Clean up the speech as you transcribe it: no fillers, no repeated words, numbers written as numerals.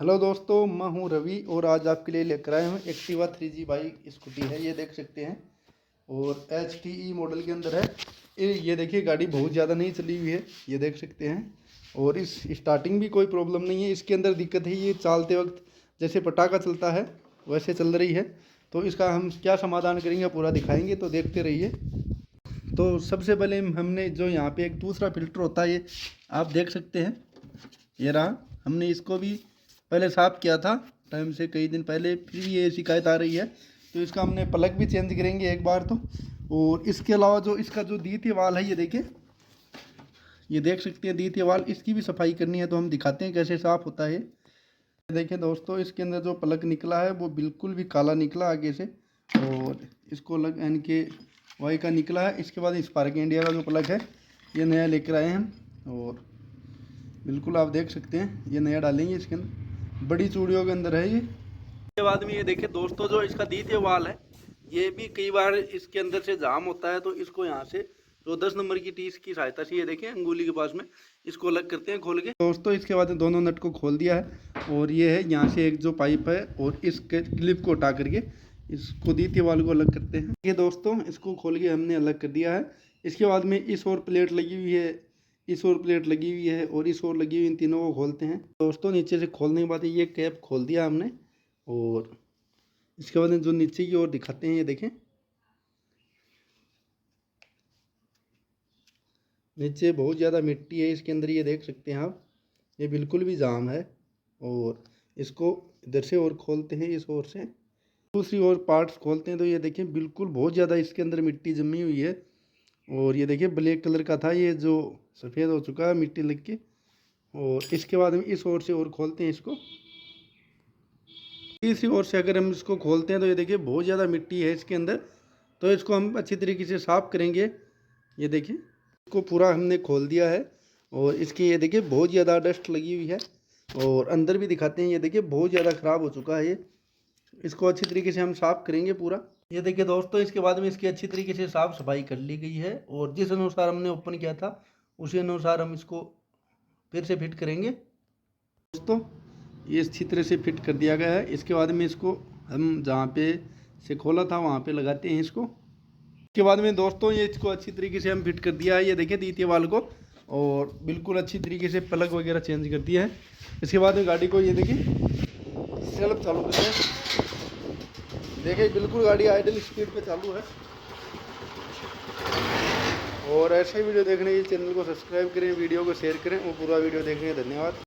Hello दोस्तों, मैं हूं रवि और आज आपके लिए लेकर आया हूं एक्टिवा 3G बाइक स्कूटी है। ये देख सकते हैं और HTE मॉडल के अंदर है। ये देखिए, गाड़ी बहुत ज़्यादा नहीं चली हुई है, ये देख सकते हैं। और इस स्टार्टिंग भी कोई प्रॉब्लम नहीं है। इसके अंदर दिक्कत है, ये चलते वक्त जैसे पटाखा चलता है वैसे चल रही है। तो इसका हम क्या समाधान करेंगे पूरा दिखाएंगे, तो देखते रहिए। तो सबसे पहले हमने जो यहाँ पे एक दूसरा फिल्टर होता है, ये आप देख सकते हैं, ये रहा। हमने इसको भी पहले साफ़ किया था टाइम से, कई दिन पहले, फिर ये शिकायत आ रही है। तो इसका हमने प्लग भी चेंज करेंगे एक बार तो। और इसके अलावा जो इसका जो द्वितीय वाल है, ये देखिए, ये देख सकते हैं द्वितीय वाल, इसकी भी सफाई करनी है। तो हम दिखाते हैं कैसे साफ़ होता है। देखिए दोस्तों, इसके अंदर जो प्लग निकला है वो बिल्कुल भी काला निकला आगे से, और इसको लग NK का निकला है। इसके बाद स्पार्क इंडिया का जो प्लग है ये नया लेकर आए हैं, और बिल्कुल आप देख सकते हैं ये नया डालेंगे इसके अंदर, बड़ी चूड़ियों के अंदर है ये। इसके बाद में ये देखिए दोस्तों, जो इसका द्वितीय वाल है ये भी कई बार इसके अंदर से जाम होता है। तो इसको यहाँ से जो 10 नंबर की टीस की सहायता से, ये देखिए अंगुली के पास में, इसको अलग करते हैं खोल के दोस्तों। इसके बाद दोनों नट को खोल दिया है, और ये है यहाँ से एक जो पाइप है, और इस क्लिप को उठा करके इसको द्वितीय वाल को अलग करते हैं। ये दोस्तों, इसको खोल के हमने अलग कर दिया है। इसके बाद में इस और प्लेट लगी हुई है, इस और प्लेट लगी हुई है, और इस और लगी हुई, इन तीनों को खोलते हैं दोस्तों। नीचे से खोलने के बाद ये कैप खोल दिया हमने, और इसके बाद जो नीचे की ओर दिखाते हैं, ये देखें, नीचे बहुत ज़्यादा मिट्टी है इसके अंदर, ये देख सकते हैं आप, ये बिल्कुल भी जाम है। और इसको इधर से और खोलते हैं, इस ओर से दूसरी ओर पार्ट्स खोलते हैं, तो ये देखें बिल्कुल बहुत ज़्यादा इसके अंदर मिट्टी जमी हुई है। और ये देखिए ब्लैक कलर का था, ये जो सफ़ेद हो चुका है मिट्टी लग के। और इसके बाद हम इस ओर से और खोलते हैं इसको, तीसरी ओर से अगर हम इसको खोलते हैं तो ये देखिए बहुत ज़्यादा मिट्टी है इसके अंदर। तो इसको हम अच्छी तरीके से साफ़ करेंगे। ये देखिए, इसको पूरा हमने खोल दिया है, और इसकी ये देखिए बहुत ज़्यादा डस्ट लगी हुई है। और अंदर भी दिखाते हैं, ये देखिए बहुत ज़्यादा ख़राब हो चुका है ये। इसको अच्छी तरीके से हम साफ़ करेंगे पूरा। ये देखिए दोस्तों, इसके बाद में इसकी अच्छी तरीके से साफ़ सफाई कर ली गई है, और जिस अनुसार हमने ओपन किया था उसी अनुसार हम इसको फिर से फिट करेंगे दोस्तों। ये अच्छी तरह से फिट कर दिया गया है। इसके बाद में इसको हम जहाँ पे से खोला था वहाँ पे लगाते हैं इसको। इसके बाद में दोस्तों, ये इसको अच्छी तरीके से हम फिट कर दिया है, ये देखिए द्वितीय वाल को, और बिल्कुल अच्छी तरीके से प्लग वगैरह चेंज कर दिया है। इसके बाद में गाड़ी को ये देखिए सेल्फ चालू करते हैं। देखिए बिल्कुल गाड़ी आइडल स्पीड पे चालू है। और ऐसे वीडियो देखने के लिए चैनल को सब्सक्राइब करें, वीडियो को शेयर करें, और पूरा वीडियो देखने धन्यवाद।